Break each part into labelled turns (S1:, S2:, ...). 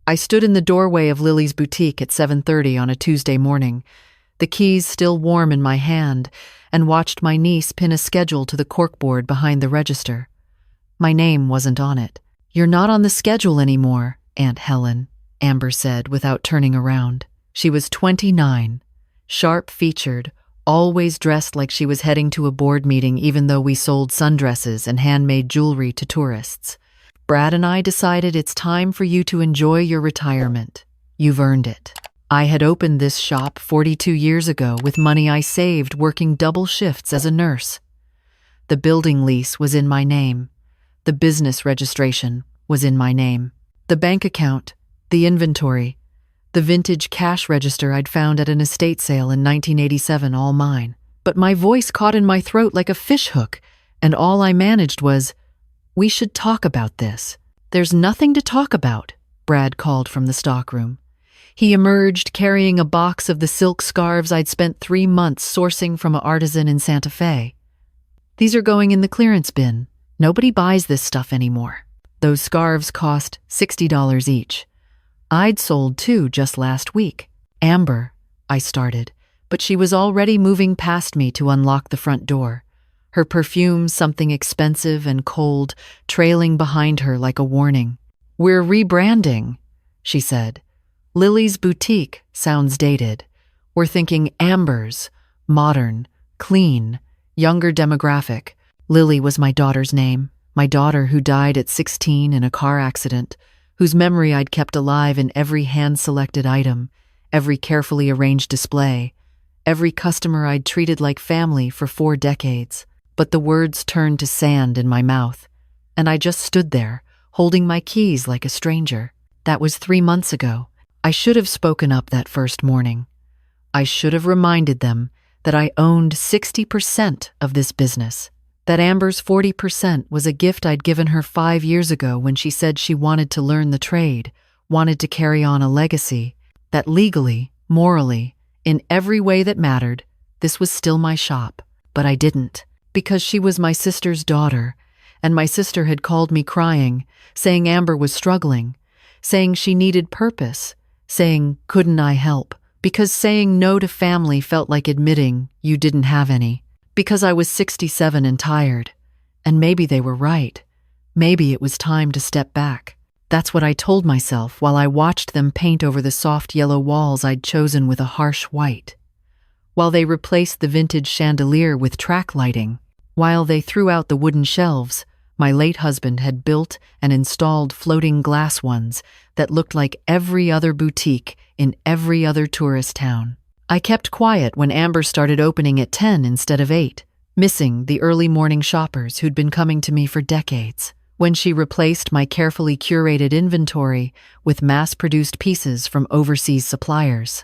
S1: I stood in the doorway of Lily's boutique at 7:30 on a Tuesday morning, the keys still warm in my hand, and watched my niece pin a schedule to the corkboard behind the register. My name wasn't on it. "You're not on the schedule anymore, Aunt Helen," Amber said without turning around. She was 29, sharp-featured, always dressed like she was heading to a board meeting even though we sold sundresses and handmade jewelry to tourists. "Brad and I decided it's time for you to enjoy your retirement. You've earned it." I had opened this shop 42 years ago with money I saved working double shifts as a nurse. The building lease was in my name. The business registration was in my name. The bank account, the inventory, the vintage cash register I'd found at an estate sale in 1987, all mine. But my voice caught in my throat like a fishhook, and all I managed was, "We should talk about this." "There's nothing to talk about," Brad called from the stockroom. He emerged carrying a box of the silk scarves I'd spent 3 months sourcing from an artisan in Santa Fe. "These are going in the clearance bin. Nobody buys this stuff anymore." Those scarves cost $60 each. I'd sold 2 just last week. "Amber," I started, but she was already moving past me to unlock the front door, her perfume something expensive and cold, trailing behind her like a warning. "We're rebranding," she said. "Lily's boutique sounds dated. We're thinking Amber's, modern, clean, younger demographic." Lily was my daughter's name, my daughter who died at 16 in a car accident, whose memory I'd kept alive in every hand-selected item, every carefully arranged display, every customer I'd treated like family for 4 decades. But the words turned to sand in my mouth, and I just stood there, holding my keys like a stranger. That was 3 months ago. I should have spoken up that first morning. I should have reminded them that I owned 60% of this business, that Amber's 40% was a gift I'd given her 5 years ago when she said she wanted to learn the trade, wanted to carry on a legacy, that legally, morally, in every way that mattered, this was still my shop. But I didn't, because she was my sister's daughter, and my sister had called me crying, saying Amber was struggling, saying she needed purpose, saying, couldn't I help? Because saying no to family felt like admitting you didn't have any. Because I was 67 and tired. And maybe they were right. Maybe it was time to step back. That's what I told myself while I watched them paint over the soft yellow walls I'd chosen with a harsh white. While they replaced the vintage chandelier with track lighting. While they threw out the wooden shelves my late husband had built and installed floating glass ones that looked like every other boutique in every other tourist town. I kept quiet when Amber started opening at 10 instead of 8, missing the early morning shoppers who'd been coming to me for decades. When she replaced my carefully curated inventory with mass-produced pieces from overseas suppliers.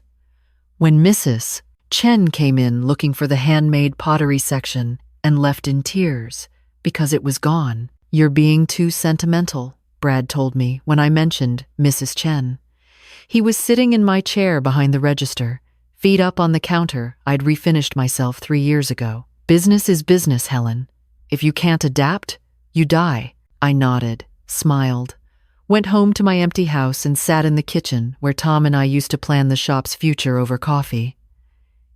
S1: When Mrs. Chen came in looking for the handmade pottery section and left in tears because it was gone. "You're being too sentimental," Brad told me when I mentioned Mrs. Chen. He was sitting in my chair behind the register, feet up on the counter. I'd refinished myself 3 years ago. "Business is business, Helen. If you can't adapt, you die." I nodded, smiled, went home to my empty house and sat in the kitchen where Tom and I used to plan the shop's future over coffee.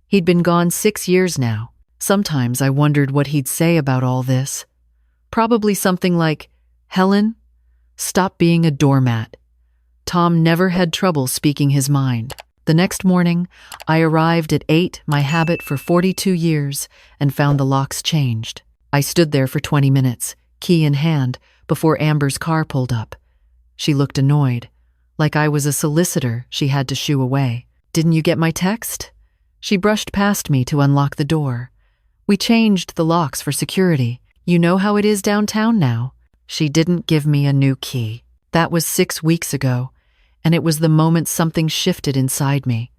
S1: He'd been gone 6 years now. Sometimes I wondered what he'd say about all this. Probably something like, "Helen, stop being a doormat." Tom never had trouble speaking his mind. The next morning, I arrived at 8, my habit for 42 years, and found the locks changed. I stood there for 20 minutes, key in hand, before Amber's car pulled up. She looked annoyed, like I was a solicitor she had to shoo away. "Didn't you get my text?" She brushed past me to unlock the door. "We changed the locks for security. You know how it is downtown now." She didn't give me a new key. That was 6 weeks ago, and it was the moment something shifted inside me.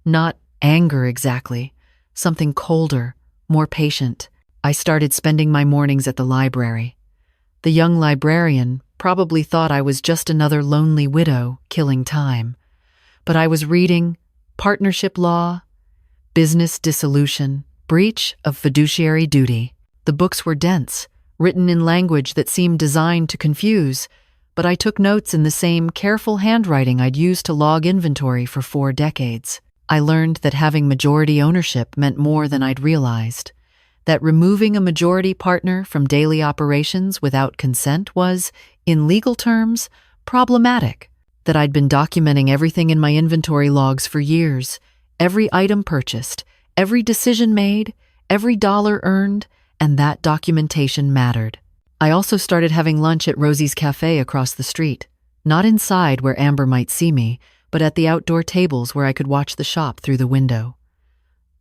S1: Not anger exactly, something colder, more patient. I started spending my mornings at the library. The young librarian probably thought I was just another lonely widow killing time. But I was reading partnership law, business dissolution, breach of fiduciary duty. The books were dense, written in language that seemed designed to confuse, but I took notes in the same careful handwriting I'd used to log inventory for 4 decades. I learned that having majority ownership meant more than I'd realized, that removing a majority partner from daily operations without consent was, in legal terms, problematic, that I'd been documenting everything in my inventory logs for years, every item purchased, every decision made, every dollar earned, and that documentation mattered. I also started having lunch at Rosie's Cafe across the street, not inside where Amber might see me, but at the outdoor tables where I could watch the shop through the window.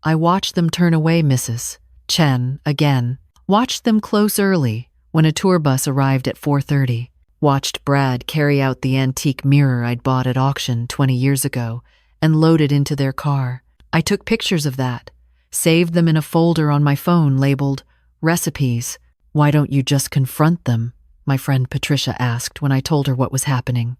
S1: I watched them turn away Mrs. Chen again, watched them close early when a tour bus arrived at 4:30, watched Brad carry out the antique mirror I'd bought at auction 20 years ago and load it into their car. I took pictures of that, saved them in a folder on my phone labeled Recipes. "Why don't you just confront them?" my friend Patricia asked when I told her what was happening.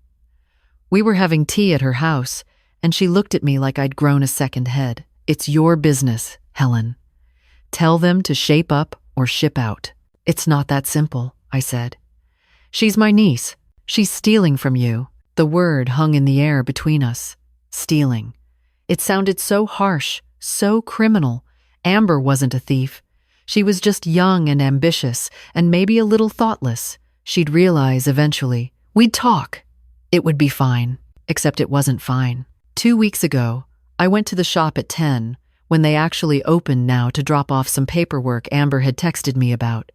S1: We were having tea at her house, and she looked at me like I'd grown a second head. "It's your business, Helen. Tell them to shape up or ship out." "It's not that simple," I said. "She's my niece. She's stealing from you." The word hung in the air between us. Stealing. It sounded so harsh, so criminal. Amber wasn't a thief. She was just young and ambitious, and maybe a little thoughtless. She'd realize eventually. We'd talk. It would be fine. Except it wasn't fine. 2 weeks ago, I went to the shop at 10, when they actually opened now to drop off some paperwork Amber had texted me about.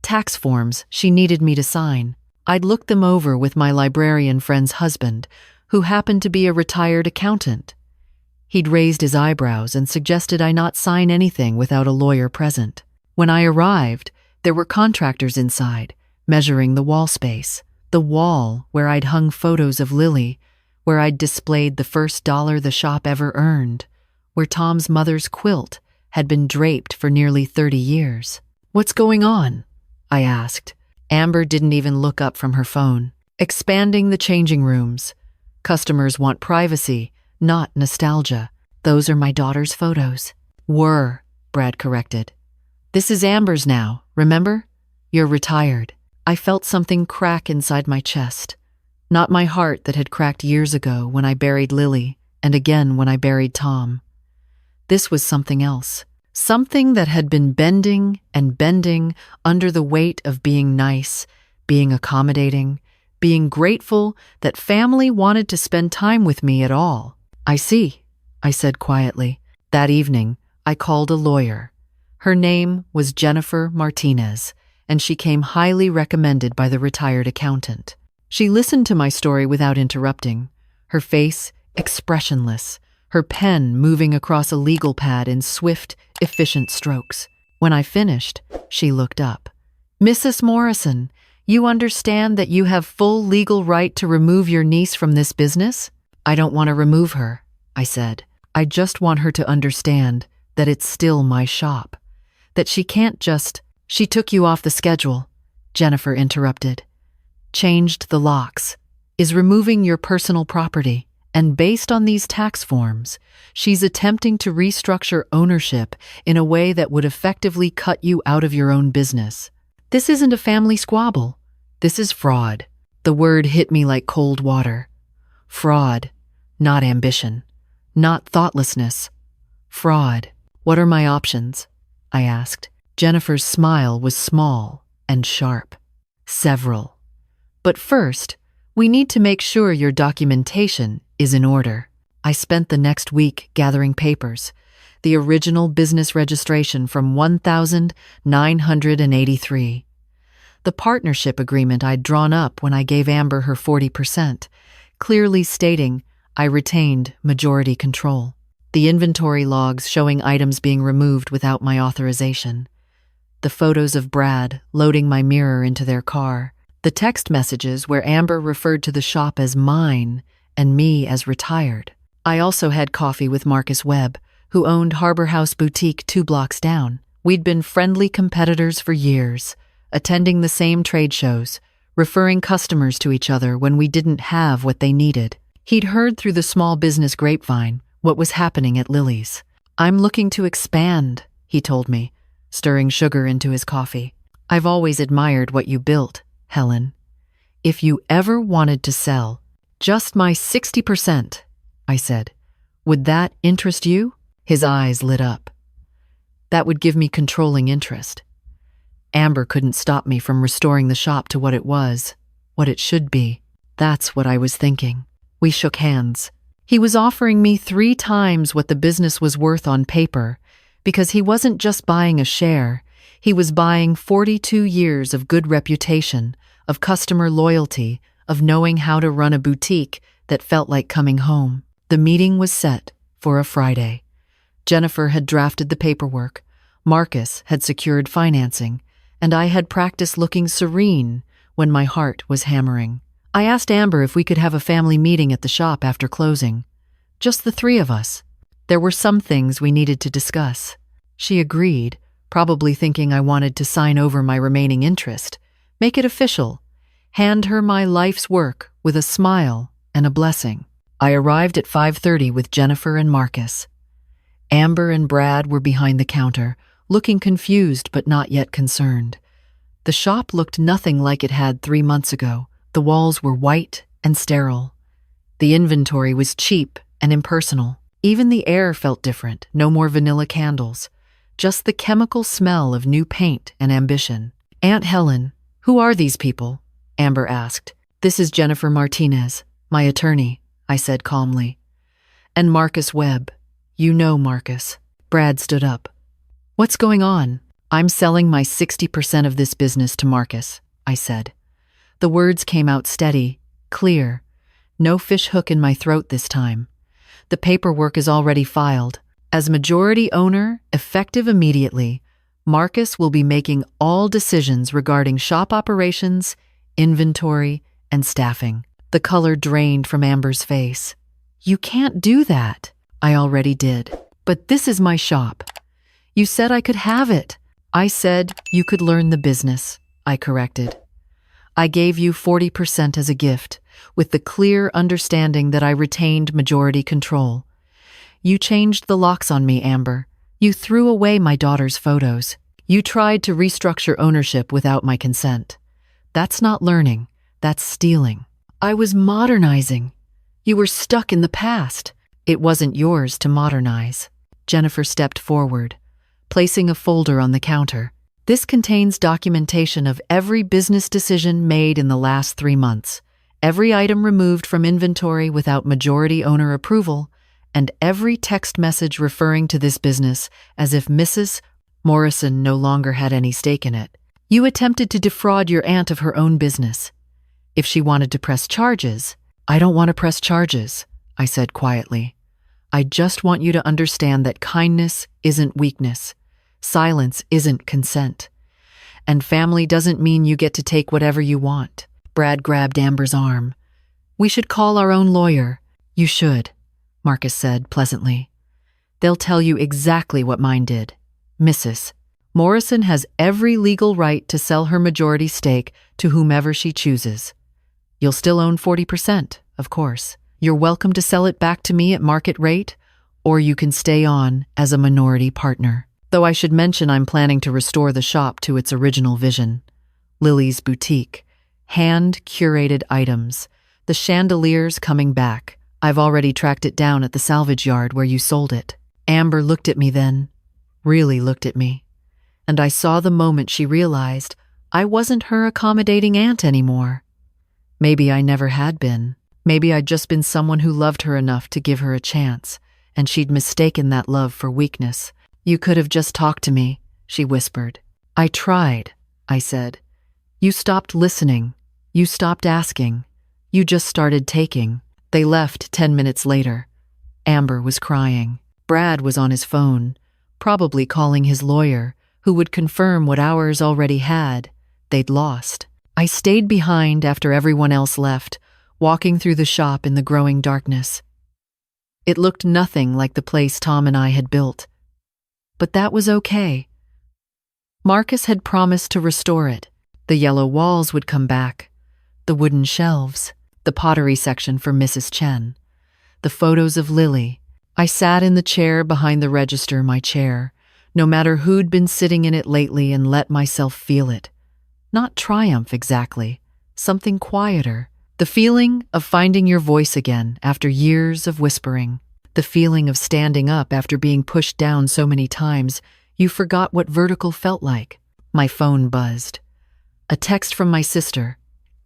S1: Tax forms she needed me to sign. I'd looked them over with my librarian friend's husband, who happened to be a retired accountant. He'd raised his eyebrows and suggested I not sign anything without a lawyer present. When I arrived, there were contractors inside, measuring the wall space. The wall where I'd hung photos of Lily, where I'd displayed the first dollar the shop ever earned, where Tom's mother's quilt had been draped for nearly 30 years. "What's going on?" I asked. Amber didn't even look up from her phone. "Expanding the changing rooms. Customers want privacy, not nostalgia. Those are my daughter's photos." "Were," Brad corrected. "This is Amber's now, remember? You're retired." I felt something crack inside my chest. Not my heart that had cracked years ago when I buried Lily, and again when I buried Tom. This was something else. Something that had been bending and bending under the weight of being nice, being accommodating, being grateful that family wanted to spend time with me at all. "I see," I said quietly. That evening, I called a lawyer. Her name was Jennifer Martinez, and she came highly recommended by the retired accountant. She listened to my story without interrupting, her face expressionless, her pen moving across a legal pad in swift, efficient strokes. When I finished, she looked up. "Mrs. Morrison, you understand that you have full legal right to remove your niece from this business?" "I don't want to remove her," I said. "I just want her to understand that it's still my shop. That she can't just—" "She took you off the schedule," Jennifer interrupted. "Changed the locks. Is removing your personal property. And based on these tax forms, she's attempting to restructure ownership in a way that would effectively cut you out of your own business. This isn't a family squabble. This is fraud." The word hit me like cold water. Fraud, not ambition, not thoughtlessness. Fraud. "What are my options?" I asked. Jennifer's smile was small and sharp. "Several. But first, we need to make sure your documentation is in order." I spent the next week gathering papers, the original business registration from 1983. The partnership agreement I'd drawn up when I gave Amber her 40%, clearly stating I retained majority control. The inventory logs showing items being removed without my authorization. The photos of Brad loading my mirror into their car. The text messages where Amber referred to the shop as mine and me as retired. I also had coffee with Marcus Webb, who owned Harbor House Boutique 2 blocks down. We'd been friendly competitors for years, attending the same trade shows, referring customers to each other when we didn't have what they needed. He'd heard through the small business grapevine what was happening at Lily's. "I'm looking to expand," he told me, stirring sugar into his coffee. "I've always admired what you built, Helen. If you ever wanted to sell, just my 60%, I said. Would that interest you? His eyes lit up. That would give me controlling interest. Amber couldn't stop me from restoring the shop to what it was, what it should be. That's what I was thinking. We shook hands. He was offering me 3 times what the business was worth on paper, because he wasn't just buying a share, he was buying 42 years of good reputation, of customer loyalty, of knowing how to run a boutique that felt like coming home. The meeting was set for a Friday. Jennifer had drafted the paperwork, Marcus had secured financing, and I had practiced looking serene when my heart was hammering. I asked Amber if we could have a family meeting at the shop after closing. Just the 3 of us. There were some things we needed to discuss. She agreed, probably thinking I wanted to sign over my remaining interest, make it official, hand her my life's work with a smile and a blessing. I arrived at 5:30 with Jennifer and Marcus. Amber and Brad were behind the counter, looking confused but not yet concerned. The shop looked nothing like it had 3 months ago. The walls were white and sterile. The inventory was cheap and impersonal. Even the air felt different, no more vanilla candles, just the chemical smell of new paint and ambition. Aunt Helen, who are these people? Amber asked. This is Jennifer Martinez, my attorney, I said calmly. And Marcus Webb. You know Marcus. Brad stood up. What's going on? I'm selling my 60% of this business to Marcus, I said. The words came out steady, clear. No fish hook in my throat this time. The paperwork is already filed. As majority owner, effective immediately, Marcus will be making all decisions regarding shop operations, inventory, and staffing. The color drained from Amber's face. You can't do that. I already did. But this is my shop. You said I could have it. I said you could learn the business, I corrected. I gave you 40% as a gift, with the clear understanding that I retained majority control. You changed the locks on me, Amber. You threw away my daughter's photos. You tried to restructure ownership without my consent. That's not learning, that's stealing. I was modernizing. You were stuck in the past. It wasn't yours to modernize. Jennifer stepped forward, placing a folder on the counter. This contains documentation of every business decision made in the last 3 months, every item removed from inventory without majority owner approval, and every text message referring to this business as if Mrs. Morrison no longer had any stake in it. You attempted to defraud your aunt of her own business. If she wanted to press charges, I don't want to press charges, I said quietly. I just want you to understand that kindness isn't weakness. Silence isn't consent. And family doesn't mean you get to take whatever you want. Brad grabbed Amber's arm. We should call our own lawyer. You should, Marcus said pleasantly. They'll tell you exactly what mine did. Mrs. Morrison has every legal right to sell her majority stake to whomever she chooses. You'll still own 40%, of course. You're welcome to sell it back to me at market rate, or you can stay on as a minority partner. Though I should mention I'm planning to restore the shop to its original vision. Lily's boutique. Hand-curated items. The chandeliers coming back. I've already tracked it down at the salvage yard where you sold it. Amber looked at me then. Really looked at me. And I saw the moment she realized I wasn't her accommodating aunt anymore. Maybe I never had been. Maybe I'd just been someone who loved her enough to give her a chance, and she'd mistaken that love for weakness. You could have just talked to me, she whispered. I tried, I said. You stopped listening. You stopped asking. You just started taking. They left 10 minutes later. Amber was crying. Brad was on his phone, probably calling his lawyer, who would confirm what ours already had. They'd lost. I stayed behind after everyone else left, walking through the shop in the growing darkness. It looked nothing like the place Tom and I had built. But that was okay. Marcus had promised to restore it. The yellow walls would come back, the wooden shelves, the pottery section for Mrs. Chen, the photos of Lily. I sat in the chair behind the register, my chair, no matter who'd been sitting in it lately, and let myself feel it. Not triumph exactly, something quieter. The feeling of finding your voice again after years of whispering. The feeling of standing up after being pushed down so many times you forgot what vertical felt like. My phone buzzed. A text from my sister.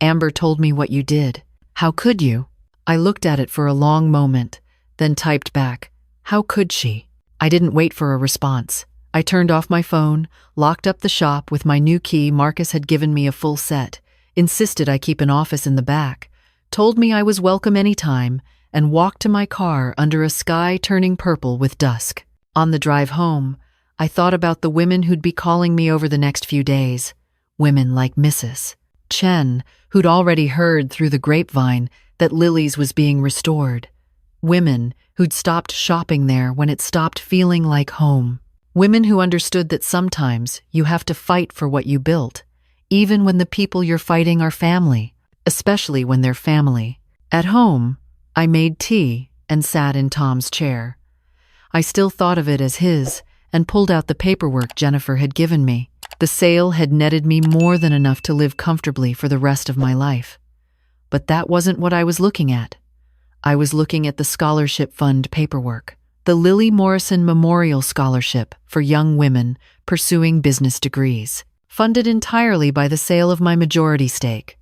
S1: Amber told me what you did. How could you? I looked at it for a long moment, then typed back, how could she? I didn't wait for a response. I turned off my phone, locked up the shop with my new key. Marcus had given me a full set, insisted I keep an office in the back, told me I was welcome anytime, and walked to my car under a sky turning purple with dusk. On the drive home, I thought about the women who'd be calling me over the next few days. Women like Mrs. Chen, who'd already heard through the grapevine that Lily's was being restored. Women who'd stopped shopping there when it stopped feeling like home. Women who understood that sometimes you have to fight for what you built, even when the people you're fighting are family, especially when they're family. At home, I made tea and sat in Tom's chair. I still thought of it as his and pulled out the paperwork Jennifer had given me. The sale had netted me more than enough to live comfortably for the rest of my life. But that wasn't what I was looking at. I was looking at the scholarship fund paperwork. The Lily Morrison Memorial Scholarship for young women pursuing business degrees, funded entirely by the sale of my majority stake.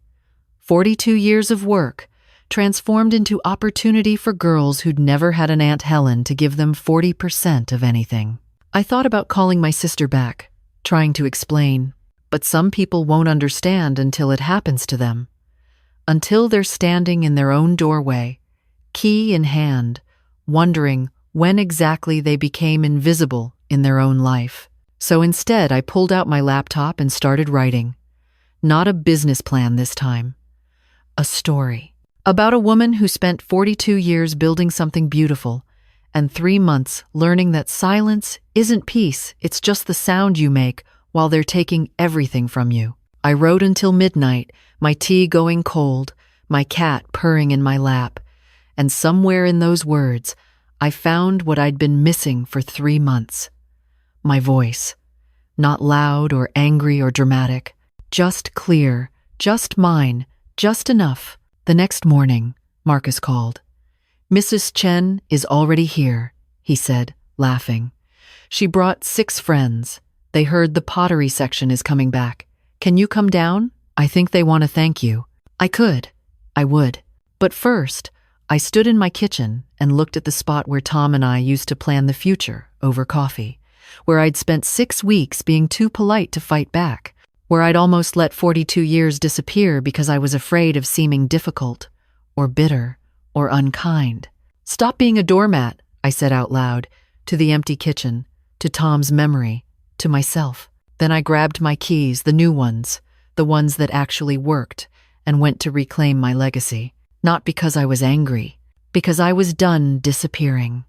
S1: 42 years of work, transformed into opportunity for girls who'd never had an Aunt Helen to give them 40% of anything. I thought about calling my sister back, trying to explain, but some people won't understand until it happens to them. Until they're standing in their own doorway, key in hand, wondering when exactly they became invisible in their own life. So instead, I pulled out my laptop and started writing. Not a business plan this time. A story. About a woman who spent 42 years building something beautiful and 3 months learning that silence isn't peace, it's just the sound you make while they're taking everything from you. I wrote until midnight, my tea going cold, my cat purring in my lap, and somewhere in those words, I found what I'd been missing for 3 months. My voice. Not loud or angry or dramatic. Just clear. Just mine. Just enough. The next morning, Marcus called. Mrs. Chen is already here, he said, laughing. She brought 6 friends. They heard the pottery section is coming back. Can you come down? I think they want to thank you. I could. I would. But first, I stood in my kitchen and looked at the spot where Tom and I used to plan the future over coffee, where I'd spent 6 weeks being too polite to fight back, where I'd almost let 42 years disappear because I was afraid of seeming difficult, or bitter, or unkind. Stop being a doormat, I said out loud, to the empty kitchen, to Tom's memory, to myself. Then I grabbed my keys, the new ones, the ones that actually worked, and went to reclaim my legacy. Not because I was angry, because I was done disappearing.